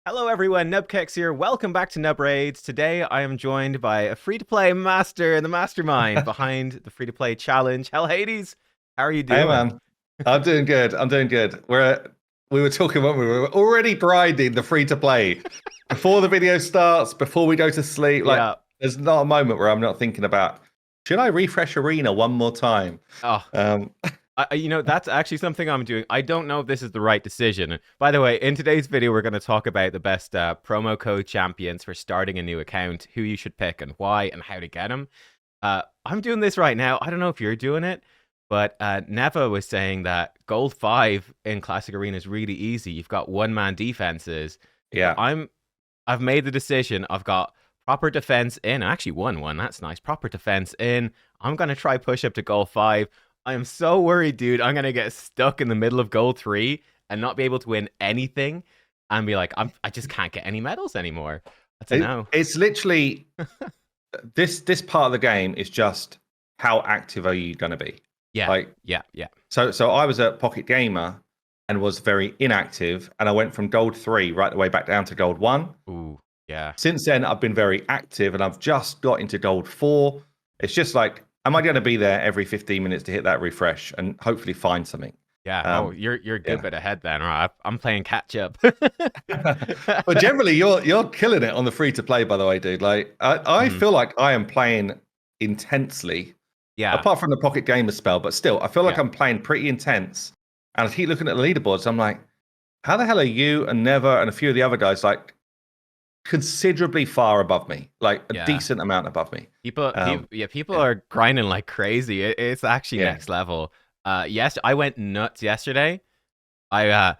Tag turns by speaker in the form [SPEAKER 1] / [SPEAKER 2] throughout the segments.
[SPEAKER 1] Hello everyone, nubkeks here. Welcome back to Nub Raids. Today I am joined by a free-to-play master in the mastermind behind the free-to-play challenge. Hell Hades, how are you
[SPEAKER 2] Hey
[SPEAKER 1] doing?
[SPEAKER 2] man, I'm doing good. I'm doing good. We were talking when we were already grinding the free to play before the video starts, before we go to sleep. Like,
[SPEAKER 1] Yeah.
[SPEAKER 2] there's not a moment where I'm not thinking about should I refresh arena one more time?
[SPEAKER 1] Oh,
[SPEAKER 2] Um,
[SPEAKER 1] that's actually something I'm doing. I don't know if this is the right decision. By the way, in today's video, we're going to talk about the best promo code champions for starting a new account, who you should pick and why, and how to get them. I'm doing this right now. I don't know if you're doing it, but Neva was saying that Gold 5 in Classic Arena is really easy. You've got one-man defenses. So
[SPEAKER 2] yeah.
[SPEAKER 1] I've made the decision. I've got proper defense in. I actually won one. That's nice. Proper defense in. I'm going to try push up to Gold 5. I am so worried, dude. I'm going to get stuck in the middle of Gold 3 and not be able to win anything and be like, I just can't get any medals anymore. I don't know.
[SPEAKER 2] It's literally this part of the game is just how active are you going to be?
[SPEAKER 1] Yeah.
[SPEAKER 2] Like,
[SPEAKER 1] yeah.
[SPEAKER 2] So I was a Pocket Gamer and was very inactive, and I went from Gold 3 right the way back down to Gold 1.
[SPEAKER 1] Ooh, yeah.
[SPEAKER 2] Since then, I've been very active, and I've just got into Gold 4. It's just like, am I going to be there every 15 minutes to hit that refresh and hopefully find something?
[SPEAKER 1] Yeah. You're a good bit ahead then. Right? I'm playing catch up.
[SPEAKER 2] But generally, you're killing it on the free to play. By the way, dude, like I feel like I am playing intensely.
[SPEAKER 1] Yeah.
[SPEAKER 2] Apart from the Pocket Gamer spell, but still, I feel like
[SPEAKER 1] Yeah.
[SPEAKER 2] I'm playing pretty intense. And I keep looking at the leaderboards. I'm like, how the hell are you and Never and a few of the other guys like considerably far above me, like a decent amount above me?
[SPEAKER 1] People are grinding like crazy. It's actually next level. Yes, I went nuts yesterday. I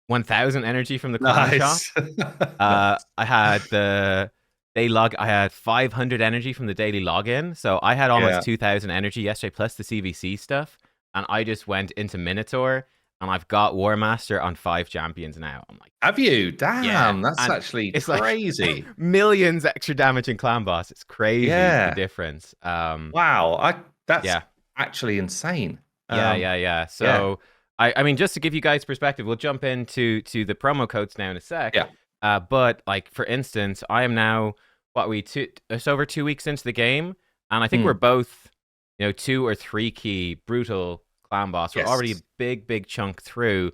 [SPEAKER 1] 1,000 energy from the clan shop. I had the day log. I had 500 energy from the daily login. So I had almost 2,000 energy yesterday plus the CVC stuff. And I just went into Minotaur and I've got War Master on 5 champions now. I'm like,
[SPEAKER 2] have you? Damn,
[SPEAKER 1] yeah.
[SPEAKER 2] that's
[SPEAKER 1] And
[SPEAKER 2] actually
[SPEAKER 1] it's
[SPEAKER 2] crazy.
[SPEAKER 1] Like millions extra damage in clan boss. It's crazy the difference.
[SPEAKER 2] Wow, that's actually insane.
[SPEAKER 1] Yeah. So I mean, just to give you guys perspective, we'll jump into the promo codes now in a sec.
[SPEAKER 2] Yeah.
[SPEAKER 1] But like for instance, I am now it's over 2 weeks into the game, and I think we're both 2 or 3 key brutal clan boss. We're already a big chunk through,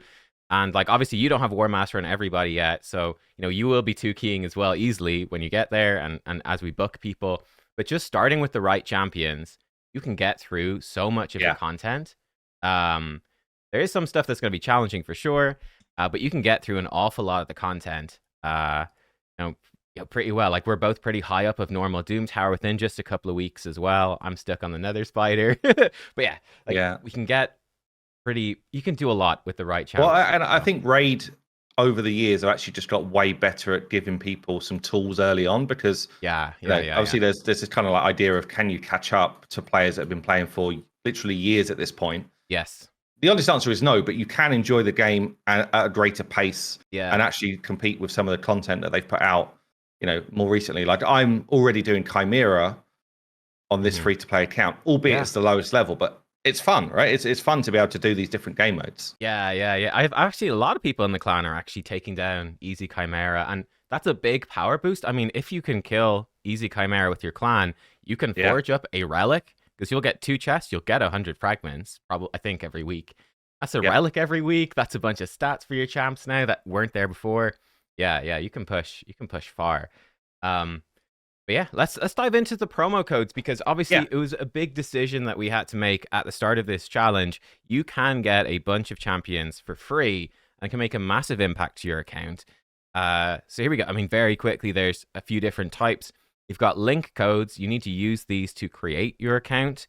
[SPEAKER 1] and like obviously you don't have War Master on everybody yet, so you will be 2 keying as well easily when you get there, and as we book people. But just starting with the right champions, you can get through so much of the content. There is some stuff that's going to be challenging for sure, but you can get through an awful lot of the content pretty well. Like we're both pretty high up of normal Doom Tower within just a couple of weeks as well. I'm stuck on the Nether Spider. But we can get you can do a lot with the right challenge.
[SPEAKER 2] Well, and I think Raid over the years have actually just got way better at giving people some tools early on because obviously there's this kind of like idea of can you catch up to players that have been playing for literally years at this point.
[SPEAKER 1] Yes.
[SPEAKER 2] The honest answer is no, but you can enjoy the game at a greater pace and actually compete with some of the content that they've put out, more recently. Like I'm already doing Chimera on this free-to-play account, albeit it's the lowest level, but it's fun, right? It's fun to be able to do these different game modes.
[SPEAKER 1] Yeah. I've actually a lot of people in the clan are actually taking down Easy Chimera, and that's a big power boost. I mean, if you can kill Easy Chimera with your clan, you can forge up a relic. Because you'll get 2 chests, you'll get 100 fragments, probably I think every week. That's a relic every week. That's a bunch of stats for your champs now that weren't there before. Yeah, you can push far. But yeah, let's dive into the promo codes because obviously it was a big decision that we had to make at the start of this challenge. You can get a bunch of champions for free and can make a massive impact to your account. So here we go. I mean, very quickly, there's a few different types. You've got link codes. You need to use these to create your account.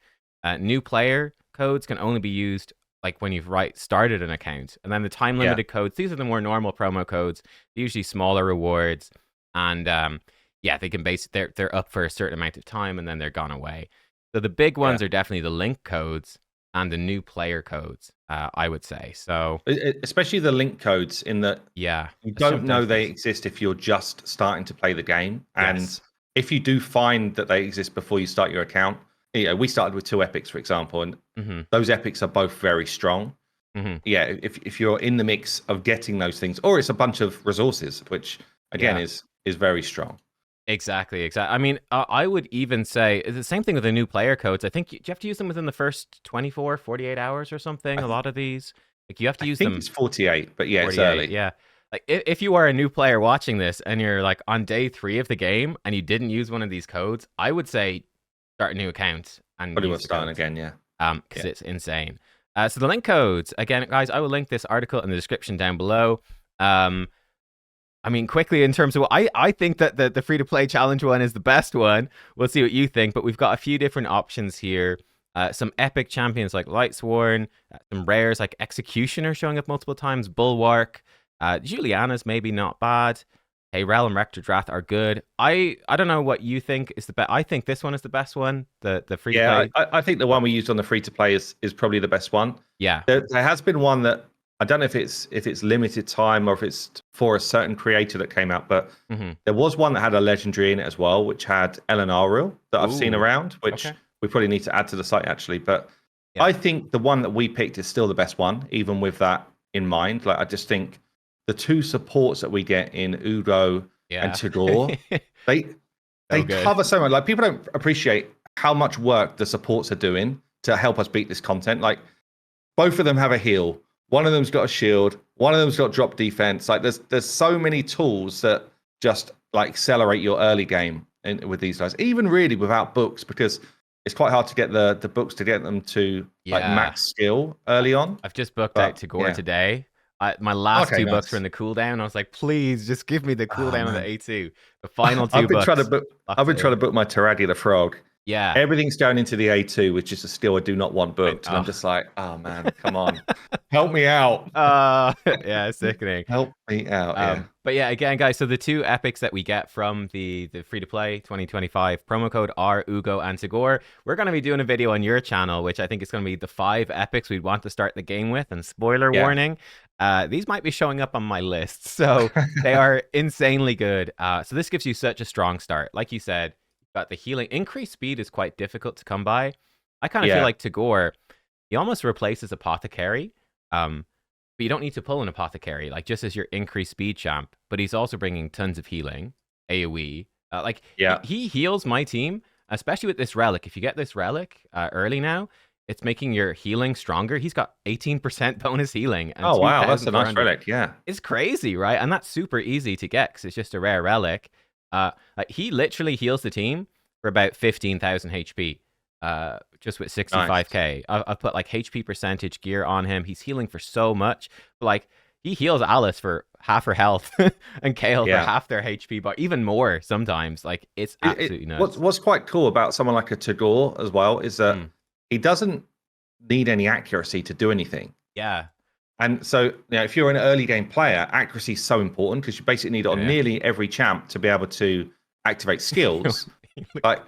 [SPEAKER 1] New player codes can only be used like when you've started an account. And then the time limited codes, these are the more normal promo codes, usually smaller rewards. And they can they're up for a certain amount of time and then they're gone away. So the big ones are definitely the link codes and the new player codes, I would say. So
[SPEAKER 2] especially the link codes in that you don't know they exist if you're just starting to play the game. And if you do find that they exist before you start your account, we started with 2 epics, for example, and those epics are both very strong. If you're in the mix of getting those things, or it's a bunch of resources, which again is very strong.
[SPEAKER 1] Exactly. I mean, I would even say the same thing with the new player codes. I think you have to use them within the first 24, 48 hours or something. A lot of these, like you have to use them.
[SPEAKER 2] I think it's 48, but yeah,
[SPEAKER 1] 48,
[SPEAKER 2] it's early.
[SPEAKER 1] Yeah. Like if you are a new player watching this and you're like on day 3 of the game and you didn't use one of these codes, I would say start a new account and
[SPEAKER 2] Probably
[SPEAKER 1] use
[SPEAKER 2] worth starting again, yeah.
[SPEAKER 1] Because it's insane. So the link codes, again, guys, I will link this article in the description down below. I mean, quickly in terms of I think that the free to play challenge one is the best one. We'll see what you think, but we've got a few different options here. Some epic champions like Lightsworn, some rares like Executioner showing up multiple times, Bulwark, Juliana's maybe not bad. Hey, Rel and Rector Drath are good. I don't know what you think is the best. I think this one is the best one. The free to play.
[SPEAKER 2] Yeah, I think the one we used on the free to play is probably the best one.
[SPEAKER 1] Yeah,
[SPEAKER 2] there has been one that I don't know if it's limited time or if it's for a certain creator that came out, but there was one that had a legendary in it as well, which had Elenaril that I've seen around, which we probably need to add to the site actually. But I think the one that we picked is still the best one, even with that in mind. Like I just think the two supports that we get in Ugo and Tagore, they cover so much. Like people don't appreciate how much work the supports are doing to help us beat this content. Like both of them have a heal. One of them's got a shield. One of them's got drop defense. Like there's so many tools that just like accelerate your early game with these guys. Even really without books, because it's quite hard to get the books to get them to like max skill early on.
[SPEAKER 1] I've just booked out Tagore today. My last 2 books were in the cooldown. I was like, please just give me the cooldown of the A2. The final 2 books.
[SPEAKER 2] I've been trying to book my Taradi the Frog.
[SPEAKER 1] Yeah.
[SPEAKER 2] Everything's going into the A2, which is a skill I do not want booked. And I'm just like, oh man, come on. Help me out.
[SPEAKER 1] Yeah, sickening.
[SPEAKER 2] Help me out.
[SPEAKER 1] But yeah, again, guys, so the 2 epics that we get from the free-to-play 2025 promo code are Ugo and Tagore. We're going to be doing a video on your channel, which I think is going to be the 5 epics we'd want to start the game with. And spoiler warning, these might be showing up on my list. So they are insanely good. So this gives you such a strong start. Like you said, got the healing. Increased speed is quite difficult to come by. I kind of feel like Tagore, he almost replaces Apothecary. But you don't need to pull an Apothecary, like just as your increased speed champ. But he's also bringing tons of healing, AoE. He heals my team, especially with this relic. If you get this relic early now, it's making your healing stronger. He's got 18% bonus healing. And
[SPEAKER 2] oh, wow, that's a nice relic, yeah.
[SPEAKER 1] It's crazy, right? And that's super easy to get because it's just a rare relic. He literally heals the team for about 15,000 HP, just with 65k. Nice. I've put like HP percentage gear on him. He's healing for so much. But, like he heals Alice for half her health and Kale for half their HP, but even more sometimes. Like it's absolutely nuts.
[SPEAKER 2] What's quite cool about someone like a Tagore as well is that he doesn't need any accuracy to do anything.
[SPEAKER 1] Yeah.
[SPEAKER 2] And so, if you're an early game player, accuracy is so important because you basically need it on nearly every champ to be able to activate skills. Like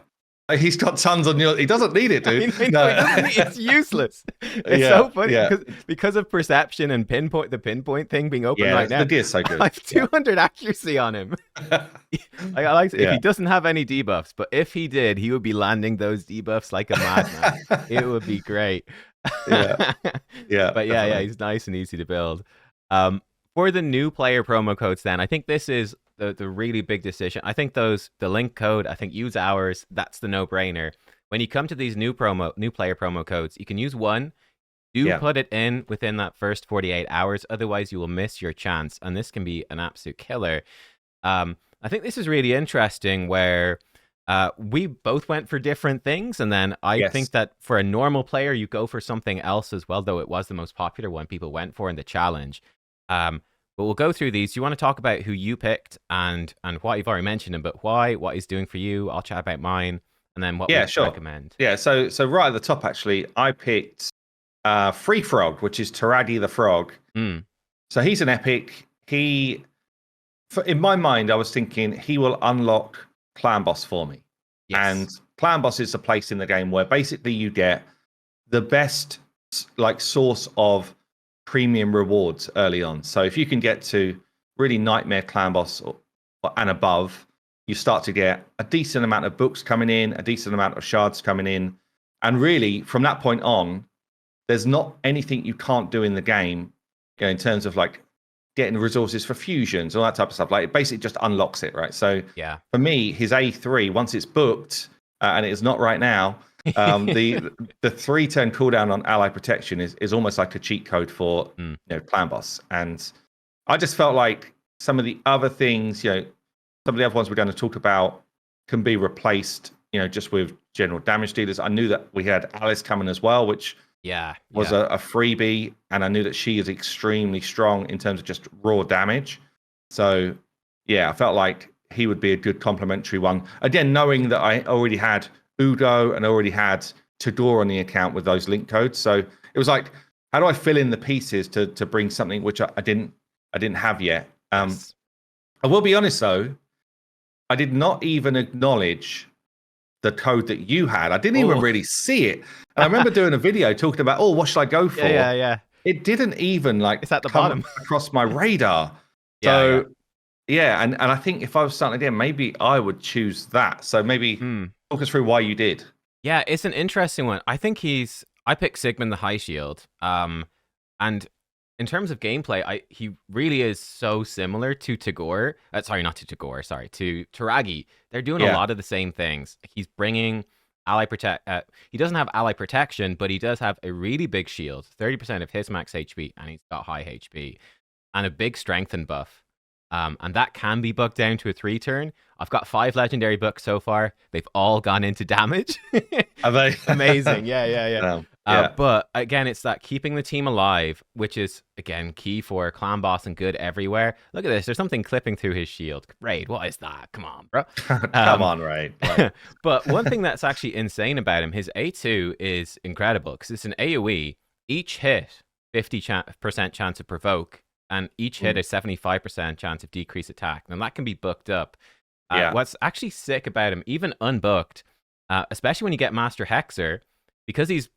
[SPEAKER 2] he's got tons on your. He doesn't need it, dude.
[SPEAKER 1] It's useless. It's so funny because of perception and the pinpoint thing being open right now.
[SPEAKER 2] The gear's so good.
[SPEAKER 1] I have 200 accuracy on him. I like if he doesn't have any debuffs, but if he did, he would be landing those debuffs like a madman. It would be great.
[SPEAKER 2] But
[SPEAKER 1] he's nice and easy to build. For the new player promo codes, then I think this is the really big decision. I think the link code, I think use ours. That's the no-brainer. When you come to these new player promo codes, you can use one. Put it in within that first 48 hours, otherwise you will miss your chance, and this can be an absolute killer. I think this is really interesting where we both went for different things, and then I think that for a normal player, you go for something else as well, though it was the most popular one people went for in the challenge. But we'll go through these. Do you want to talk about who you picked and why? You've already mentioned him, but why? What he's doing for you? I'll chat about mine, and then what we recommend.
[SPEAKER 2] Yeah, so right at the top, actually, I picked Free Frog, which is Taradi the Frog. So he's an epic. In my mind, I was thinking he will unlock Clan Boss for me. And Clan Boss is a place in the game where basically you get the best source of premium rewards early on. So if you can get to really Nightmare Clan Boss and above, you start to get a decent amount of books coming in, a decent amount of shards coming in. And really, from that point on, there's not anything you can't do in the game, in terms of getting resources for fusions, all that type of stuff. Like it basically just unlocks it, right? So
[SPEAKER 1] Yeah.
[SPEAKER 2] for me, his A3, once it's booked, and it is not right now, the 3-turn cooldown on ally protection is almost like a cheat code for clan boss. And I just felt like some of the other things, some of the other ones we're going to talk about can be replaced, just with general damage dealers. I knew that we had Alice coming as well, which was a freebie, and I knew that she is extremely strong in terms of just raw damage. So yeah, I felt like he would be a good complementary one. Again, knowing that I already had Ugo and already had Tagore on the account with those link codes. So it was like, how do I fill in the pieces to bring something which I didn't have yet?
[SPEAKER 1] Yes.
[SPEAKER 2] I will be honest though, I did not even acknowledge the code that you had. I didn't even really see it. And I remember doing a video talking about, what should I go for?
[SPEAKER 1] Yeah.
[SPEAKER 2] It didn't even
[SPEAKER 1] it's at the
[SPEAKER 2] come
[SPEAKER 1] bottom
[SPEAKER 2] across my radar. So and I think if I was starting again, maybe I would choose that. So maybe talk us through why you did.
[SPEAKER 1] Yeah, it's an interesting one. I think I picked Sigmund the High Shield. And in terms of gameplay, he really is so similar to Tagore. Sorry, not to Tagore. Sorry, to Taragi. They're doing a lot of the same things. He's bringing ally protect. He doesn't have ally protection, but he does have a really big shield, 30% of his max HP, and he's got high HP, and a big strengthen buff. And that can be bugged down to a 3-turn. I've got 5 legendary books so far. They've all gone into damage.
[SPEAKER 2] Are they?
[SPEAKER 1] Amazing. Yeah. But again, it's that keeping the team alive, which is, again, key for clan boss and good everywhere. Look at this. There's something clipping through his shield. Raid, what is that? Come on, bro.
[SPEAKER 2] Come on, Raid.
[SPEAKER 1] But one thing that's actually insane about him, his A2 is incredible because it's an AoE. Each hit, 50% chance of provoke, and each hit a 75% chance of decrease attack. And that can be booked up. What's actually sick about him, even unbooked, especially when you get Master Hexer, because he's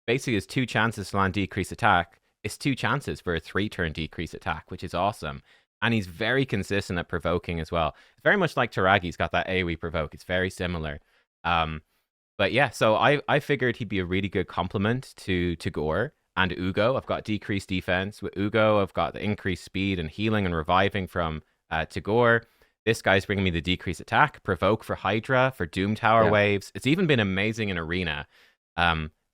[SPEAKER 1] basically has 2 chances to land decrease attack, it's 2 chances for a 3-turn decrease attack, which is awesome. And he's very consistent at provoking as well. It's very much like Taragi's got that AoE provoke. It's very similar. But yeah, so I figured he'd be a really good complement to Tagore and Ugo. I've got decreased defense. With Ugo, I've got the increased speed and healing and reviving from Tagore. This guy's bringing me the decreased attack, provoke for Hydra, for Doom Tower waves. It's even been amazing in Arena.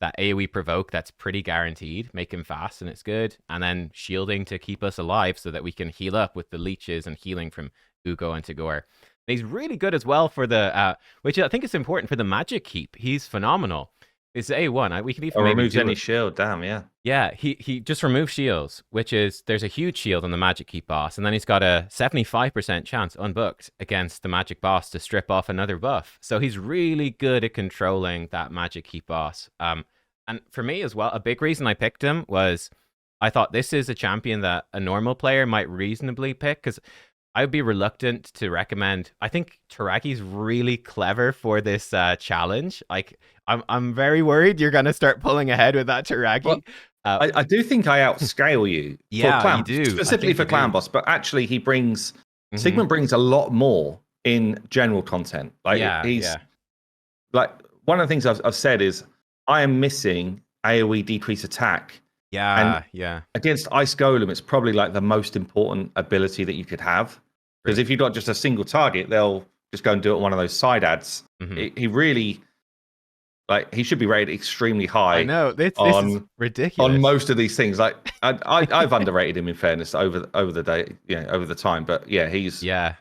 [SPEAKER 1] That AoE provoke, that's pretty guaranteed. Make him fast and it's good. And then shielding to keep us alive so that we can heal up with the leeches and healing from Ugo and Tagore. And he's really good as well for the, which I think is important for the magic keep. He's phenomenal. It's A1. We can even maybe
[SPEAKER 2] removes any shield. Damn, yeah.
[SPEAKER 1] Yeah, he just removes shields, which is, there's a huge shield on the magic keep boss, and then he's got a 75% chance unbooked against the magic boss to strip off another buff. So he's really good at controlling that magic keep boss. And for me as well, a big reason I picked him was I thought this is a champion that a normal player might reasonably pick, because I would be reluctant to recommend. I think Taragi's really clever for this challenge. Like, I'm very worried you're gonna start pulling ahead with that Taragi.
[SPEAKER 2] Well, I do think I outscale you.
[SPEAKER 1] Yeah,
[SPEAKER 2] for clan,
[SPEAKER 1] you do.
[SPEAKER 2] Specifically for clan boss, but actually he brings Sigmund brings a lot more in general content. Like like one of the things I've said is I am missing AoE decrease attack.
[SPEAKER 1] Yeah.
[SPEAKER 2] Against Ice Golem, it's probably like the most important ability that you could have. Because if you've got just a single target, they'll just go and do it on one of those side ads. He really, he should be rated extremely high.
[SPEAKER 1] I know, this is ridiculous.
[SPEAKER 2] On most of these things. Like, I've underrated him in fairness over the day, over the time. But yeah, he's...
[SPEAKER 1] Yeah.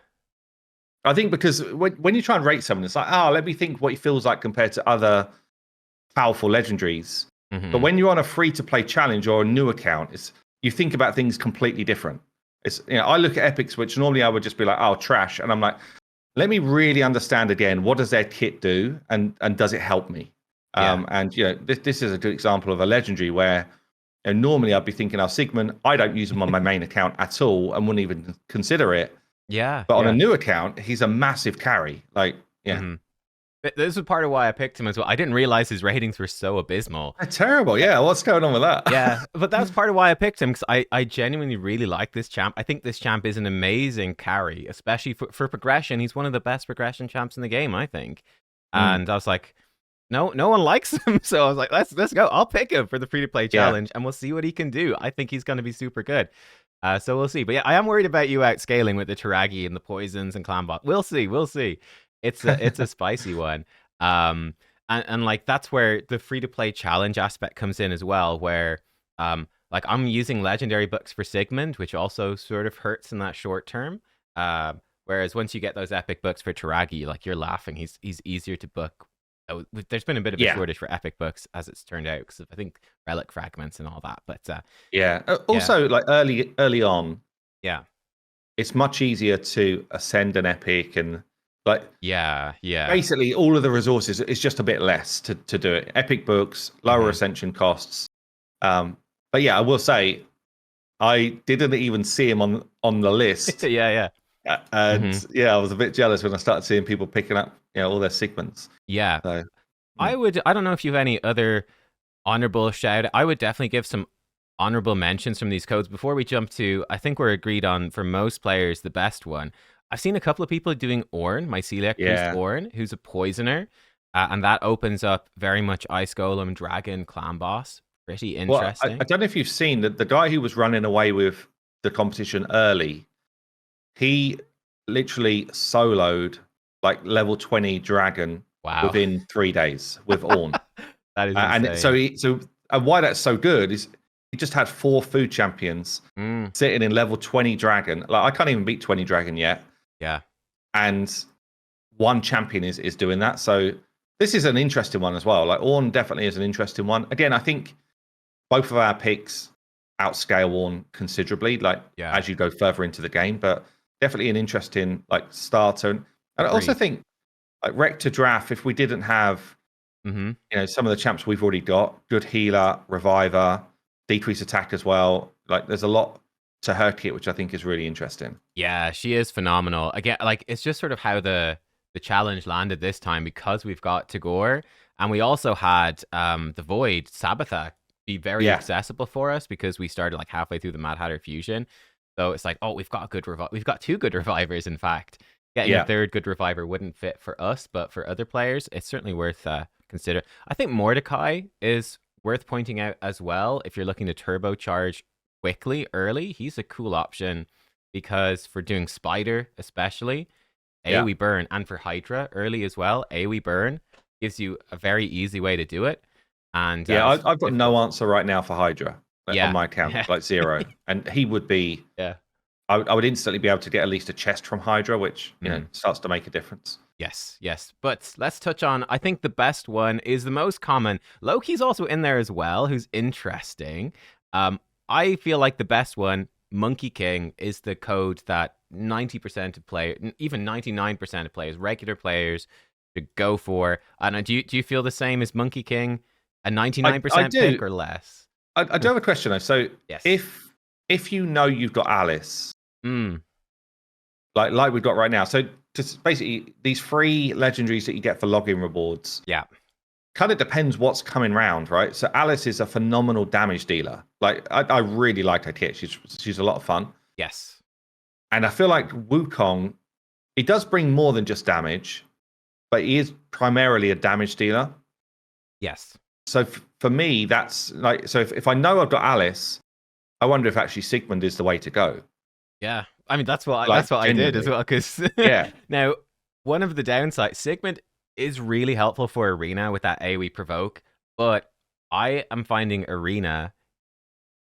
[SPEAKER 2] I think because when you try and rate someone, it's like, let me think what he feels like compared to other powerful legendaries. But when you're on a free-to-play challenge or a new account, you think about things completely different. It's, I look at epics, which normally I would just be like, trash. And I'm like, let me really understand again, what does their kit do? And does it help me? And, this is a good example of a legendary where normally I'd be thinking, Sigmund, I don't use him on my main account at all and wouldn't even consider it.
[SPEAKER 1] Yeah.
[SPEAKER 2] But on a new account, he's a massive carry.
[SPEAKER 1] This is part of why I picked him as well. I didn't realize his ratings were so abysmal.
[SPEAKER 2] They're terrible. Yeah, what's going on with that?
[SPEAKER 1] Yeah, but that's part of why I picked him, because I genuinely really like this champ. I think this champ is an amazing carry, especially for progression. He's one of the best progression champs in the game, I think. And I was like, no one likes him. So I was like, let's go. I'll pick him for the free-to-play challenge, and we'll see what he can do. I think he's going to be super good. So we'll see. But yeah, I am worried about you outscaling with the Taragi and the poisons and clan bot. We'll see. We'll see. It's a spicy one. And like that's where the free to play challenge aspect comes in as well, where like I'm using legendary books for Sigmund, which also sort of hurts in that short term. Whereas once you get those epic books for Taragi, like you're laughing, he's easier to book. There's been a bit of a shortage for epic books as it's turned out because I think relic fragments and all that. But
[SPEAKER 2] also like early on,
[SPEAKER 1] yeah,
[SPEAKER 2] it's much easier to ascend an epic and like basically all of the resources. It's just a bit less to do it. Epic books, lower ascension costs. But yeah, I will say I didn't even see him on the list.
[SPEAKER 1] yeah.
[SPEAKER 2] And I was a bit jealous when I started seeing people picking up, all their segments.
[SPEAKER 1] Yeah. So, I don't know if you have any other honorable shout. I would definitely give some honorable mentions from these codes before we jump to, I think we're agreed on for most players, the best one. I've seen a couple of people doing Ornn, Myceliac Priest Ornn, who's a poisoner. And that opens up very much Ice Golem, Dragon, Clan Boss. Pretty interesting.
[SPEAKER 2] Well, I don't know if you've seen that the guy who was running away with the competition early, he literally soloed like level 20 dragon within 3 days with Ornn.
[SPEAKER 1] That is insane.
[SPEAKER 2] And why that's so good is he just had 4 food champions sitting in level 20 dragon. Like I can't even beat 20 dragon yet.
[SPEAKER 1] Yeah.
[SPEAKER 2] And 1 champion is doing that. So this is an interesting one as well. Like Ornn definitely is an interesting one. Again, I think both of our picks outscale Ornn considerably, like as you go further into the game, but definitely an interesting like starter. And I also think like Rector Draft, if we didn't have some of the champs we've already got, good healer, reviver, decrease attack as well. Like there's a lot to her kit, which I think is really interesting.
[SPEAKER 1] Yeah, she is phenomenal. Again, like it's just sort of how the challenge landed this time because we've got Tagore and we also had the Void Sabatha be very accessible for us because we started like halfway through the Mad Hatter fusion. So it's like, we've got 2 good revivers. In fact, getting a third good reviver wouldn't fit for us, but for other players, it's certainly worth consider. I think Mordecai is worth pointing out as well. If you're looking to turbocharge quickly early, he's a cool option because for doing Spider, especially, AoE burn, and for Hydra early as well, AoE burn gives you a very easy way to do it. And
[SPEAKER 2] I've got no answer right now for Hydra on my account, like 0. And he would be, I would instantly be able to get at least a chest from Hydra, which starts to make a difference.
[SPEAKER 1] Yes. But let's touch on, I think the best one is the most common. Loki's also in there as well, who's interesting. I feel like the best one, Monkey King, is the code that 90% of players, even 99% of players, regular players, should go for. And do you feel the same as Monkey King? A 99% pick or less?
[SPEAKER 2] I do have a question though. So if you know you've got Alice, like we've got right now, so just basically these free legendaries that you get for login rewards, kind of depends what's coming round, right? So Alice is a phenomenal damage dealer. Like I really like her kit. She's a lot of fun.
[SPEAKER 1] Yes,
[SPEAKER 2] and I feel like Wukong, he does bring more than just damage, but he is primarily a damage dealer.
[SPEAKER 1] Yes.
[SPEAKER 2] So for me, that's like, so if I know I've got Alice, I wonder if actually Sigmund is the way to go.
[SPEAKER 1] Yeah, I mean that's what I did as well. Because now one of the downsides, Sigmund is really helpful for Arena with that AoE provoke, but I am finding Arena,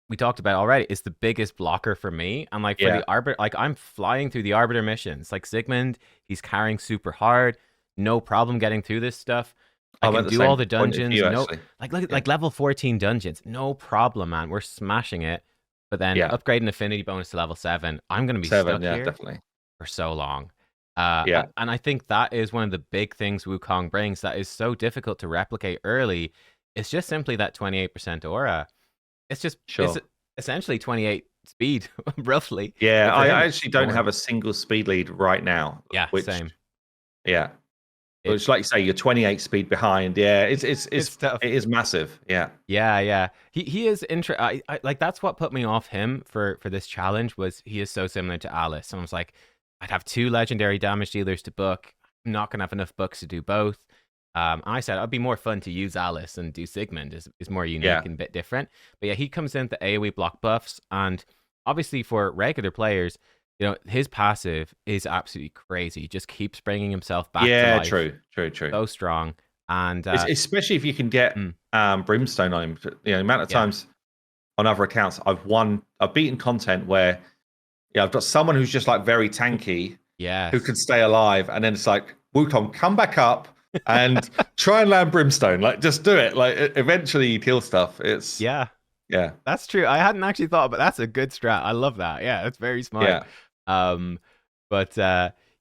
[SPEAKER 1] we talked about already, is the biggest blocker for me. And like for the Arbiter, like I'm flying through the Arbiter missions. Like Sigmund, he's carrying super hard, no problem getting through this stuff. I can do all the dungeons. Like level 14 dungeons, no problem, man. We're smashing it. But then upgrading affinity bonus to level 7, I'm going to be stuck here for so long. And I think that is one of the big things Wukong brings that is so difficult to replicate early. It's just simply that 28% aura. It's just it's essentially 28 speed, roughly.
[SPEAKER 2] Yeah, I actually don't have a single speed lead right now.
[SPEAKER 1] Yeah, same.
[SPEAKER 2] Yeah. It's like you say, you're 28 speed behind. Yeah, it's tough. It is massive. Yeah.
[SPEAKER 1] He is I like that's what put me off him for this challenge was he is so similar to Alice. And I was like, I'd have 2 legendary damage dealers to book. I'm not gonna have enough books to do both. I said it'd be more fun to use Alice and do Sigmund is more unique and a bit different. But yeah, he comes in with the AoE block buffs, and obviously for regular players, you know, his passive is absolutely crazy. He just keeps bringing himself back to
[SPEAKER 2] Yeah,
[SPEAKER 1] life.
[SPEAKER 2] true.
[SPEAKER 1] So strong. And
[SPEAKER 2] Especially if you can get
[SPEAKER 1] mm,
[SPEAKER 2] brimstone on him. You know, the amount of
[SPEAKER 1] yeah.
[SPEAKER 2] times on other accounts I've beaten content where I've got someone who's just like very tanky who
[SPEAKER 1] Yes.
[SPEAKER 2] can stay alive, and then it's like, Wukong, come back up and try and land brimstone. Like, just do it. Like, eventually you kill stuff. It's
[SPEAKER 1] Yeah.
[SPEAKER 2] yeah,
[SPEAKER 1] That's true. I hadn't actually thought, but that's a good strat. I love that. Yeah, that's very smart.
[SPEAKER 2] yeah,
[SPEAKER 1] Um, but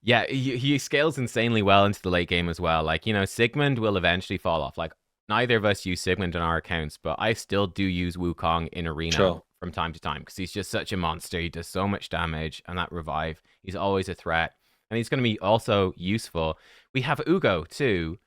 [SPEAKER 1] yeah, he scales insanely well into the late game as well. Like, you know, Sigmund will eventually fall off. Like, neither of us use Sigmund on our accounts, but I still do use Wukong in arena
[SPEAKER 2] sure.
[SPEAKER 1] from time to time because he's just such a monster. He does so much damage, and that revive, he's always a threat, and he's going to be also useful. We have Ugo too.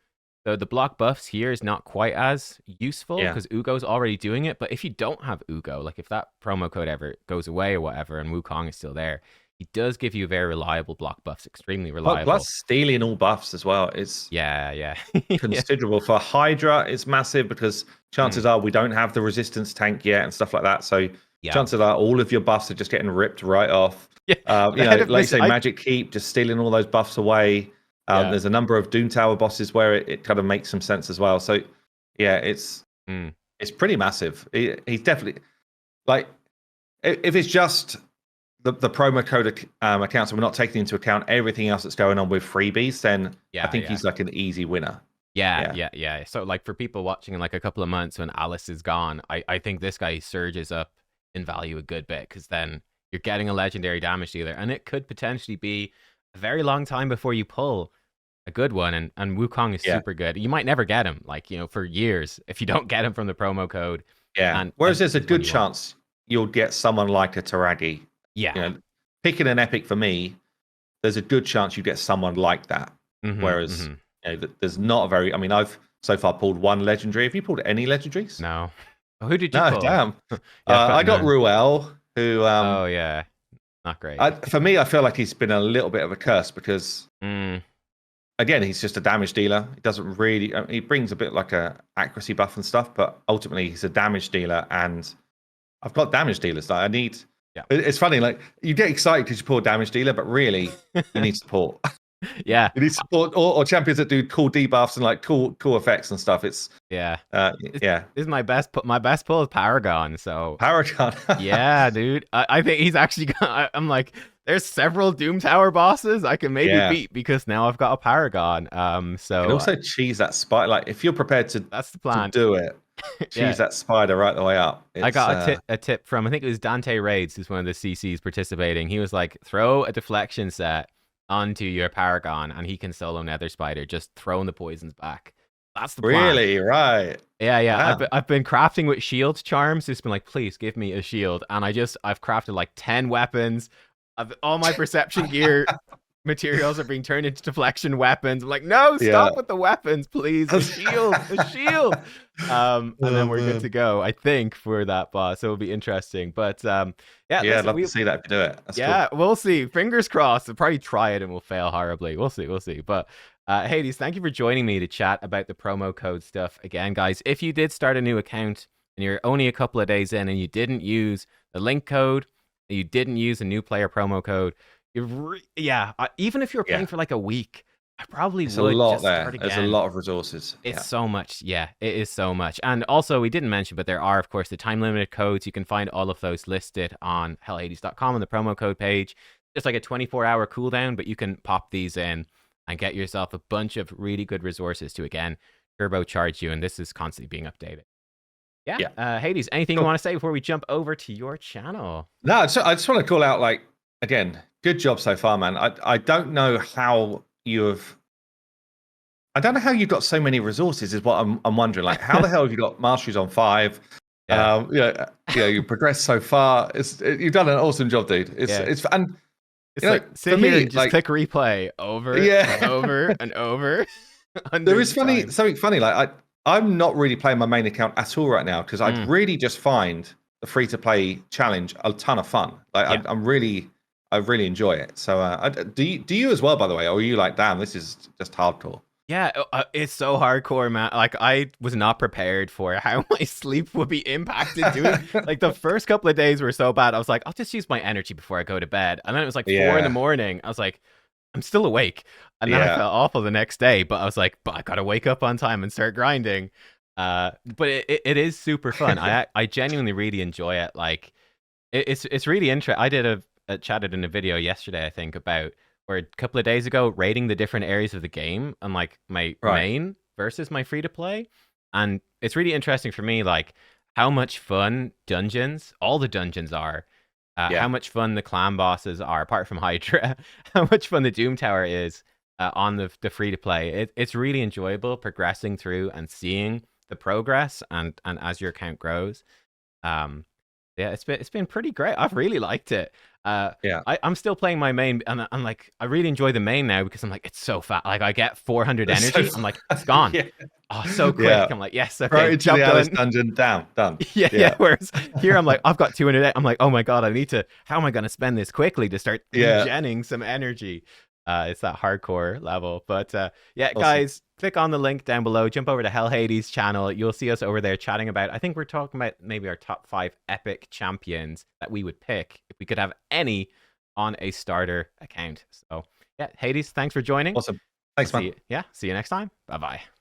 [SPEAKER 1] So the block buffs here is not quite as useful
[SPEAKER 2] Yeah,
[SPEAKER 1] because Ugo's already doing it. But if you don't have Ugo, like if that promo code ever goes away or whatever, and Wukong is still there, he does give you very reliable block buffs, extremely reliable.
[SPEAKER 2] plus stealing all buffs as well is
[SPEAKER 1] Yeah, yeah, yeah.
[SPEAKER 2] considerable. For Hydra, it's massive because chances
[SPEAKER 1] Mm,
[SPEAKER 2] are we don't have the resistance tank yet and stuff like that. So
[SPEAKER 1] yeah,
[SPEAKER 2] chances are all of your buffs are just getting ripped right off.
[SPEAKER 1] yeah.
[SPEAKER 2] You
[SPEAKER 1] The
[SPEAKER 2] know,
[SPEAKER 1] head of
[SPEAKER 2] like you
[SPEAKER 1] this,
[SPEAKER 2] say, Magic Keep, just stealing all those buffs away.
[SPEAKER 1] yeah.
[SPEAKER 2] There's a number of Doom Tower bosses where it kind of makes some sense as well. So yeah,
[SPEAKER 1] Mm,
[SPEAKER 2] it's pretty massive. He's definitely like, if it's just the promo code accounts and we're not taking into account everything else that's going on with freebies, then I
[SPEAKER 1] yeah,
[SPEAKER 2] think
[SPEAKER 1] yeah.
[SPEAKER 2] he's like an easy winner.
[SPEAKER 1] Yeah,
[SPEAKER 2] Yeah.
[SPEAKER 1] yeah, yeah. So like for people watching in like a couple of months when Alice is gone, I think this guy surges up in value a good bit because then you're getting a legendary damage dealer, and it could potentially be a very long time before you pull a good one. And Wukong is
[SPEAKER 2] Yeah.
[SPEAKER 1] super good. You might never get him, like, you know, for years if you don't get him from the promo code.
[SPEAKER 2] Yeah.
[SPEAKER 1] And
[SPEAKER 2] Whereas there's a
[SPEAKER 1] he's one
[SPEAKER 2] good
[SPEAKER 1] you want.
[SPEAKER 2] chance you'll get someone like a Taragi. You
[SPEAKER 1] Yeah.
[SPEAKER 2] know, picking an epic for me, there's a good chance you get someone like that.
[SPEAKER 1] Mm-hmm,
[SPEAKER 2] Whereas,
[SPEAKER 1] mm-hmm.
[SPEAKER 2] there's not a very. I mean, I've so far pulled one legendary. Have you pulled any legendaries?
[SPEAKER 1] No. Oh, who did you
[SPEAKER 2] No,
[SPEAKER 1] pull?
[SPEAKER 2] damn.
[SPEAKER 1] Yeah, I've got
[SPEAKER 2] I got
[SPEAKER 1] none.
[SPEAKER 2] Ruel, who
[SPEAKER 1] Oh yeah, not great.
[SPEAKER 2] for me, I feel like he's been a little bit of a curse because
[SPEAKER 1] Mm,
[SPEAKER 2] again, he's just a damage dealer. He doesn't really. He brings a bit like a accuracy buff and stuff, but ultimately he's a damage dealer, and I've got damage dealers that I need.
[SPEAKER 1] yeah.
[SPEAKER 2] It's funny, like you get excited because you pull a damage dealer, but really you need support.
[SPEAKER 1] Yeah.
[SPEAKER 2] You need support or champions that do cool debuffs and like cool effects and stuff. It's
[SPEAKER 1] Yeah.
[SPEAKER 2] yeah,
[SPEAKER 1] This is my best my best pull is Paragon, so
[SPEAKER 2] Paragon.
[SPEAKER 1] yeah, dude. I think he's actually I'm like, there's several Doom Tower bosses I can maybe
[SPEAKER 2] Yeah.
[SPEAKER 1] beat because now I've got a Paragon.
[SPEAKER 2] You
[SPEAKER 1] So
[SPEAKER 2] can also cheese that spider. Like if you're prepared to
[SPEAKER 1] that's the plan.
[SPEAKER 2] do it,
[SPEAKER 1] Yeah.
[SPEAKER 2] cheese that spider right the way up.
[SPEAKER 1] I
[SPEAKER 2] It's
[SPEAKER 1] got a tip from, I think it was Dante Raids, who's one of the CCs participating. He was like, throw a deflection set onto your Paragon and he can solo Nether Spider, just throwing the poisons back. That's the plan.
[SPEAKER 2] really right.
[SPEAKER 1] Yeah, yeah.
[SPEAKER 2] Wow.
[SPEAKER 1] I've been crafting with shield charms. It's been like, please give me a shield, and I've crafted like 10 weapons. All my perception gear materials are being turned into deflection weapons. I'm like, no,
[SPEAKER 2] Yeah.
[SPEAKER 1] stop with the weapons, please. A shield, a shield. And then we're good to go, I think, for that boss. So it'll be interesting. But yeah,
[SPEAKER 2] I'd love to see that if you do it. That's
[SPEAKER 1] yeah,
[SPEAKER 2] cool.
[SPEAKER 1] we'll see. Fingers crossed. We'll probably try it and we'll fail horribly. We'll see. We'll see. But Hades, thank you for joining me to chat about the promo code stuff. Again, guys, if you did start a new account and you're only a couple of days in and you didn't use the link code, you didn't use a new player promo code, even if you were playing for like a week, I probably
[SPEAKER 2] It's
[SPEAKER 1] would
[SPEAKER 2] a lot
[SPEAKER 1] just
[SPEAKER 2] there.
[SPEAKER 1] start again.
[SPEAKER 2] There's a lot of resources.
[SPEAKER 1] It's so much. Yeah, it is so much. And also, we didn't mention, but there are, of course, the time limited codes. You can find all of those listed on hellhades.com on the promo code page. Just like a 24-hour cooldown, but you can pop these in and get yourself a bunch of really good resources to, again, turbocharge you. And this is constantly being updated. Yeah. Hades, anything you want to say before we jump over to your channel?
[SPEAKER 2] No, I just want to call out, like, again, good job so far, man. I don't know how you've got so many resources. Is what I'm wondering. Like, how the hell have you got masteries on 5?
[SPEAKER 1] Yeah.
[SPEAKER 2] You progressed so far. You've done an awesome job, dude. It's and
[SPEAKER 1] it's like sit here and just click replay over and over and over.
[SPEAKER 2] There is something funny. Like I'm not really playing my main account at all right now because I really just find the free to play challenge a ton of fun. Like I really enjoy it. So do you as well, by the way? Or are you like, damn, this is just hardcore?
[SPEAKER 1] Yeah, it's so hardcore, man. Like I was not prepared for how my sleep would be impacted doing. Like the first couple of days were so bad. I was like, I'll just use my energy before I go to bed. And then it was like 4 in the morning. I was like, I'm still awake. And then I
[SPEAKER 2] Yeah.
[SPEAKER 1] felt awful the next day. But I was like, but I gotta wake up on time and start grinding. But it is super fun. I genuinely really enjoy it. Like it's really interesting. I did a chatted in a video yesterday, I think, about or a couple of days ago, rating the different areas of the game and like my
[SPEAKER 2] Right.
[SPEAKER 1] main versus my free to play, and it's really interesting for me, like how much fun dungeons, all the dungeons are, how
[SPEAKER 2] Yeah.
[SPEAKER 1] much fun the clan bosses are, apart from Hydra, how much fun the Doom Tower is on the free to play. It's really enjoyable progressing through and seeing the progress and as your account grows. Um, yeah, it's been pretty great. I've really liked it.
[SPEAKER 2] Yeah.
[SPEAKER 1] I'm still playing my main, and I'm like, I really enjoy the main now because I'm like, it's so fast. Like I get 400
[SPEAKER 2] So,
[SPEAKER 1] energy. I'm like, it's gone.
[SPEAKER 2] yeah.
[SPEAKER 1] Oh, so quick.
[SPEAKER 2] Yeah.
[SPEAKER 1] I'm like, yes,
[SPEAKER 2] Right
[SPEAKER 1] okay,
[SPEAKER 2] into the
[SPEAKER 1] job
[SPEAKER 2] Alice
[SPEAKER 1] done.
[SPEAKER 2] dungeon. Down. Done.
[SPEAKER 1] Yeah, yeah.
[SPEAKER 2] Yeah.
[SPEAKER 1] Whereas here, I'm like, I've got 200. I'm like, oh my god, I need to. How am I gonna spend this quickly to start
[SPEAKER 2] Yeah.
[SPEAKER 1] regenning some energy? It's that hardcore level. But yeah,
[SPEAKER 2] Awesome.
[SPEAKER 1] guys, click on the link down below. Jump over to Hell Hades channel. You'll see us over there chatting about. I think we're talking about maybe our top 5 epic champions that we would pick if we could have any on a starter account. So yeah, Hades, thanks for joining.
[SPEAKER 2] Awesome. Thanks,
[SPEAKER 1] See
[SPEAKER 2] man.
[SPEAKER 1] you. Yeah, see you next time. Bye bye.